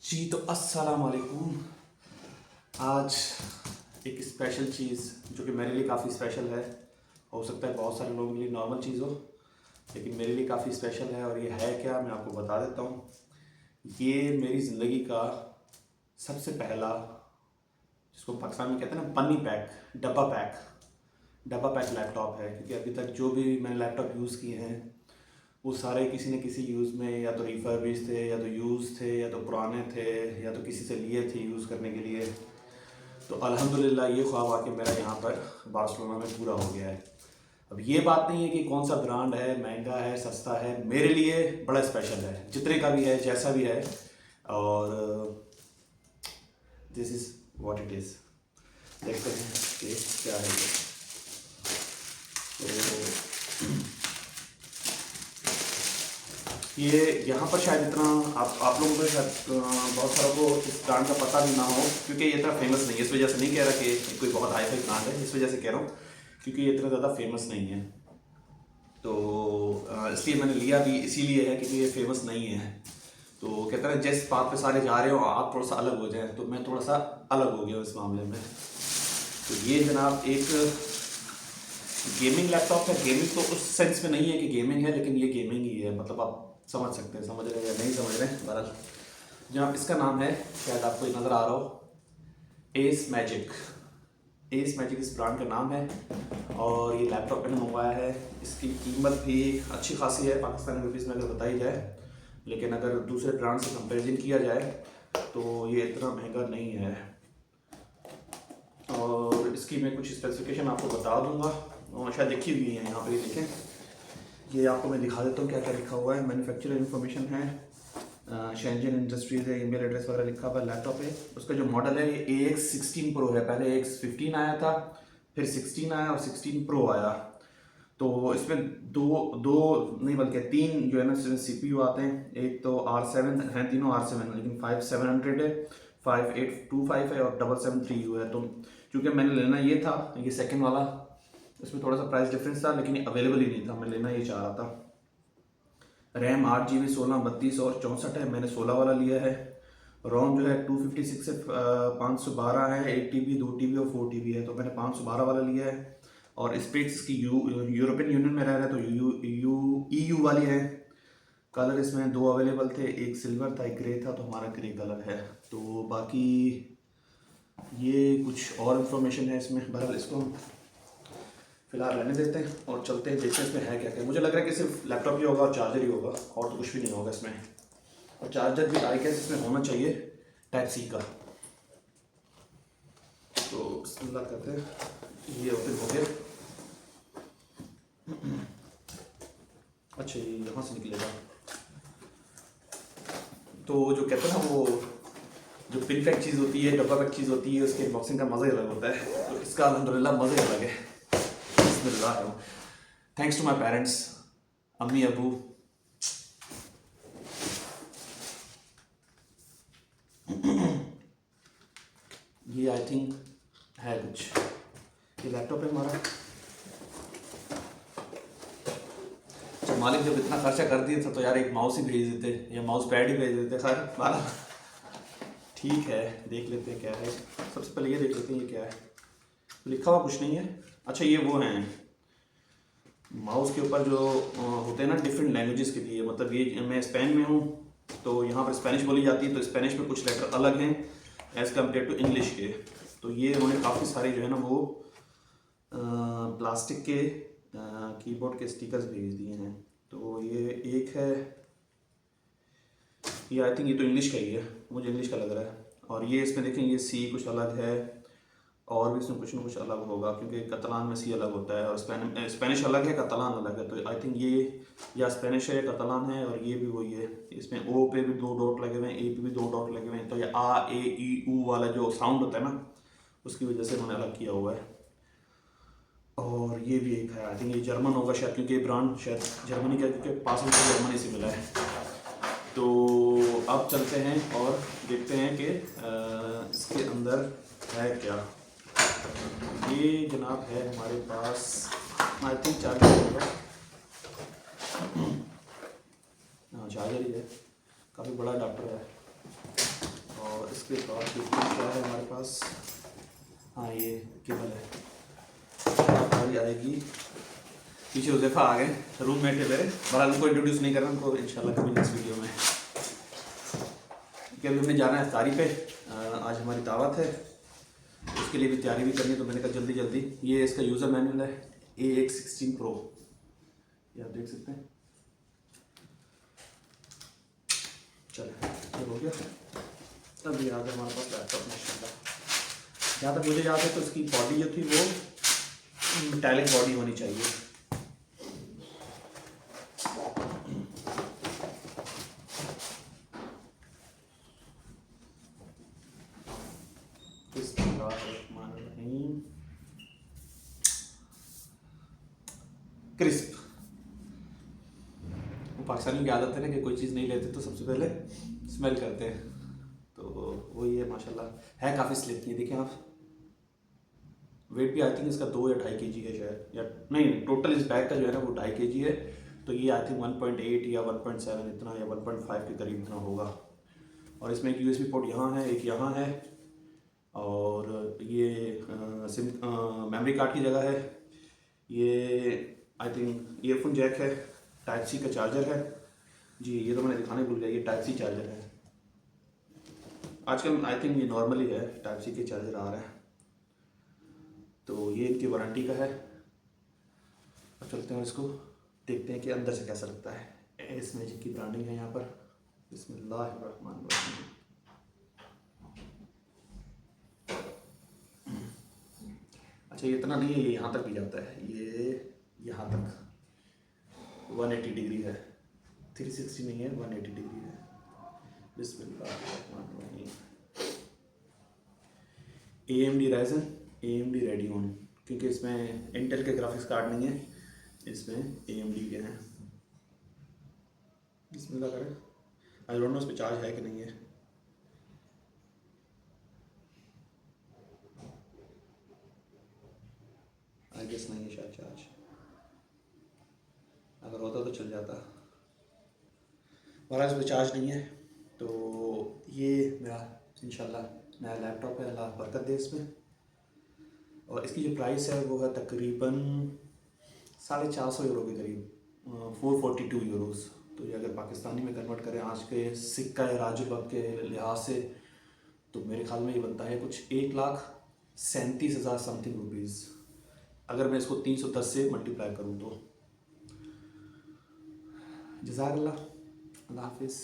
जी तो अस्सलाम वालेकुम। आज एक स्पेशल चीज़ जो कि मेरे लिए काफ़ी स्पेशल है, हो सकता है बहुत सारे लोगों के लिए नॉर्मल चीज़ हो, लेकिन मेरे लिए काफ़ी स्पेशल है। और ये है क्या, मैं आपको बता देता हूँ। ये मेरी ज़िंदगी का सबसे पहला, जिसको पाकिस्तान में कहते हैं ना पन्नी पैक, डब्बा पैक लैपटॉप है। क्योंकि अभी तक जो भी मैंने लैपटॉप यूज़ किए हैं वो सारे किसी न किसी यूज़ में या तो रिफर्बिश थे, या तो यूज़ थे, या तो पुराने थे, या तो किसी से लिए थे यूज़ करने के लिए। तो अल्हम्दुलिल्लाह ये ख्वाब आके मेरा यहाँ पर बार्सिलोना में पूरा हो गया है। अब ये बात नहीं है कि कौन सा ब्रांड है, महंगा है, सस्ता है, मेरे लिए बड़ा स्पेशल है, जितने का भी है, जैसा भी है। और this is what it is. देखते हैं कि क्या है ये। तो ये यहाँ पर शायद इतना आप लोगों को शायद बहुत सारों को इस ब्रांड का पता भी ना हो, क्योंकि ये इतना फेमस नहीं है। इस वजह से नहीं कह रहा कि कोई बहुत हाई फाई ब्रांड है, इस वजह से कह रहा हूँ क्योंकि ये इतना ज़्यादा फेमस नहीं है। तो इसलिए मैंने लिया भी इसीलिए है क्योंकि ये फेमस नहीं है। तो कहते हैं जिस बात पे सारे जा रहे हो आप थोड़ा सा अलग हो जाए, तो मैं थोड़ा सा अलग हो गया इस मामले में। तो ये जनाब एक गेमिंग लैपटॉप है। गेमिंग तो उस सेंस में नहीं है कि गेमिंग है, लेकिन ये गेमिंग ही है। मतलब आप समझ सकते हैं, समझ रहे हैं या नहीं समझ रहे हैं, बहरहाल जनाब इसका नाम है, शायद आपको नज़र आ रहा हो, एस मैजिक। एस मैजिक इस ब्रांड का नाम है। और ये लैपटॉप मैंने मंगवाया है। इसकी कीमत भी अच्छी खासी है पाकिस्तानी रुपीज़ में अगर बताई जाए, लेकिन अगर दूसरे ब्रांड से कंपेरिजन किया जाए तो ये इतना महंगा नहीं है। और इसकी मैं कुछ स्पेसिफिकेशन आपको बता दूंगा, और शायद लिखी हुई है यहाँ पर, ये देखें। ये आपको मैं दिखा देता हूँ क्या क्या लिखा हुआ है। मैन्युफैक्चरर इन्फॉर्मेशन है, शेंजन इंडस्ट्रीज़ है, ईमेल एड्रेस वगैरह लिखा हुआ है लैपटॉप है। उसका जो मॉडल है ये AX16 प्रो है। पहले AX15 आया था, फिर 16 आया और 16 प्रो आया। तो इसमें दो दो नहीं बल्कि तीन जो है ना CPU आते हैं। एक तो R7 हैं, तीनों R7, लेकिन 5700 है, 5825 है और 773U है। तो चूँकि मैंने लेना ये था, ये सेकंड वाला, इसमें थोड़ा सा प्राइस डिफरेंस था, लेकिन अवेलेबल ही नहीं था, मैं लेना ये चाह रहा था। रैम 8 GB 16 32 और 64 है, मैंने 16 वाला लिया है। रोम जो है 256 से 512 है, 8 TB 2 TB और 4 TB है, तो मैंने 512 वाला लिया है। और स्पेक्स की यूरोपियन यूनियन में रह रहा है तो EU वाली है। कलर इसमें दो अवेलेबल थे, एक सिल्वर था, एक ग्रे था, तो हमारा ग्रे कलर है। तो बाकी ये कुछ और इन्फॉर्मेशन है इसमें। बहरहाल इसको फिलहाल रहने देते हैं और चलते हैं, देखते हैं इसमें है क्या क्या। मुझे लग रहा है कि सिर्फ लैपटॉप ही होगा और चार्जर ही होगा, और तो कुछ भी नहीं होगा इसमें। और चार्जर भी आई गेस इसमें होना चाहिए Type-C का। तो बिस्मिल्लाह करते हैं, ये ओपन हो गया। अच्छा ये यहाँ से निकलेगा। तो जो कहते हैं ना, वो जो पिन पैक चीज़ होती है, डब्बा पैक चीज़ होती है, उसके अनबॉक्सिंग का मज़ा ही अलग होता है। तो इसका अल्हम्दुलिल्लाह मज़ा ही अलग है। बिस्मिल्लाह, थैंक्स टू माई पेरेंट्स, अम्मी अबू। ये आई थिंक है कुछ, ये लैपटॉप है हमारा। तो मालिक जब इतना खर्चा कर दिया था तो यार एक माउस ही भेज देते या माउस पैड ही भेज देते। खैर माला ठीक है, देख लेते हैं क्या है। सबसे पहले ये देख लेते हैं ये क्या है। लिखा हुआ कुछ नहीं है। अच्छा ये वो हैं माउस के ऊपर जो होते हैं ना डिफरेंट लैंग्वेजेस के लिए। मतलब ये मैं स्पेन में हूँ तो यहाँ पर स्पेनिश बोली जाती है, तो स्पेनिश में कुछ लेटर अलग हैं एज़ कम्पेयर टू इंग्लिश के। तो ये उन्होंने काफ़ी सारे जो है ना वो प्लास्टिक के कीबोर्ड के स्टिकर्स भेज दिए हैं। तो ये एक है, ये आई थिंक ये तो इंग्लिश का ही है, मुझे इंग्लिश का लग रहा है। और ये इसमें देखें ये सी कुछ अलग है, और भी इसमें कुछ ना कुछ अलग होगा, क्योंकि कतलान में सी अलग होता है और स्पेनिश अलग है, कतलान अलग है। तो आई थिंक ये या स्पेनिश है या कतलान है, और ये भी वही है। इसमें ओ पे भी 2 डॉट लगे हुए हैं, ए पे भी 2 डॉट लगे हुए हैं। तो ये आ ए ई ऊ वाला जो साउंड होता है ना, उसकी वजह से उन्होंने अलग किया हुआ है। और ये भी एक है, आई थिंक ये जर्मन होगा शायद, क्योंकि ये ब्रांड शायद जर्मनी का, क्योंकि पासवर्ड जर्मनी से मिला है। तो अब चलते हैं और देखते हैं कि इसके अंदर है क्या। ये जनाब है हमारे पास, आई थिंक चार्जर होगा। हाँ चार्जर ही है, काफ़ी बड़ा अडाप्टर है। और इसके बाद देखते हैं क्या है हमारे पास। हाँ ये केबल है, हमारी आएगी। पीछे उज़ैफ़ा आ गए, रूममेट है मेरे, बड़ा उनको इंट्रोड्यूस नहीं कर रहा, उनको इंशाल्लाह कभी नेक्स्ट वीडियो में। कि अभी हमने जाना है इफ्तारी पे, आज हमारी दावत है, उसके लिए भी तैयारी भी करनी है, तो मैंने कहा जल्दी जल्दी। ये इसका यूज़र मैनुअल है AX16 Pro, ये आप देख सकते हैं। चलो ये हो गया। अब ये आ गया हमारे पास लैपटॉप माशाल्लाह। जहाँ तक मुझे याद है तो इसकी बॉडी जो थी वो मेटालिक बॉडी होनी चाहिए। क्रिस्प, वो पाकिस्तानी की आदत है ना कि कोई चीज़ नहीं लेते तो सबसे पहले स्मेल करते हैं, तो वही है माशाल्लाह। है काफ़ी स्लिप, ये देखें आप। वेट भी आई थिंक इसका 2 या 2.5 kg है शायद, या नहीं, टोटल इस बैग का जो है ना वो 2.5 kg है, तो ये आई थिंक 1.8 या 1.7 इतना या 1.5 के करीब इतना होगा। और इसमें एक USB पोर्ट यहाँ है, एक यहाँ है, और ये मेमोरी कार्ड की जगह है। ये आई थिंक ईयरफोन जैक है, टाइप C का चार्जर है जी, ये तो मैंने दिखाने भूल गया, ये टाइप C चार्जर है। आजकल आई थिंक ये नॉर्मली है, टाइप C के चार्जर आ रहा है, तो ये इनकी वारंटी का है। अब चलते हैं इसको देखते हैं कि अंदर से कैसा लगता है। इस मैजिक की ब्रांडिंग है यहाँ पर, बिस्मिल्लाहिर्रहमानिर्रहीम। अच्छा ये इतना नहीं है, ये यहाँ तक भी जाता है, ये यहाँ तक 180 डिग्री है, 360 नहीं है, 180 डिग्री है। बिस्मिल्लाहिर्रहमानिर्रहीम। AMD Ryzen, AMD Radeon, क्योंकि इसमें इंटेल के ग्राफिक्स कार्ड नहीं है, इसमें AMD के हैं। बिस्मिल्लाह करें। आई डोंट नो इस पर चार्ज है कि नहीं है। आई गेस नहीं है शायद चार्ज, अगर होता तो चल जाता। हमारा इस पर चार्ज नहीं है, तो ये मेरा इंशाल्लाह नया लैपटॉप है, अल्लाह बरकत दे इसमें। और इसकी जो प्राइस है वो है तकरीबन 450 यूरो के करीब, 442 यूरोज़। तो ये अगर पाकिस्तानी में कन्वर्ट करें आज के सिक्का या राजुबक के लिहाज से, तो मेरे ख्याल में ये बनता है कुछ 1,37,000 समथिंग रुपीज़, अगर मैं इसको 310 से मल्टीप्लाई करूँ तो। जज़ाकल्लाह, अल्लाह हाफिज़।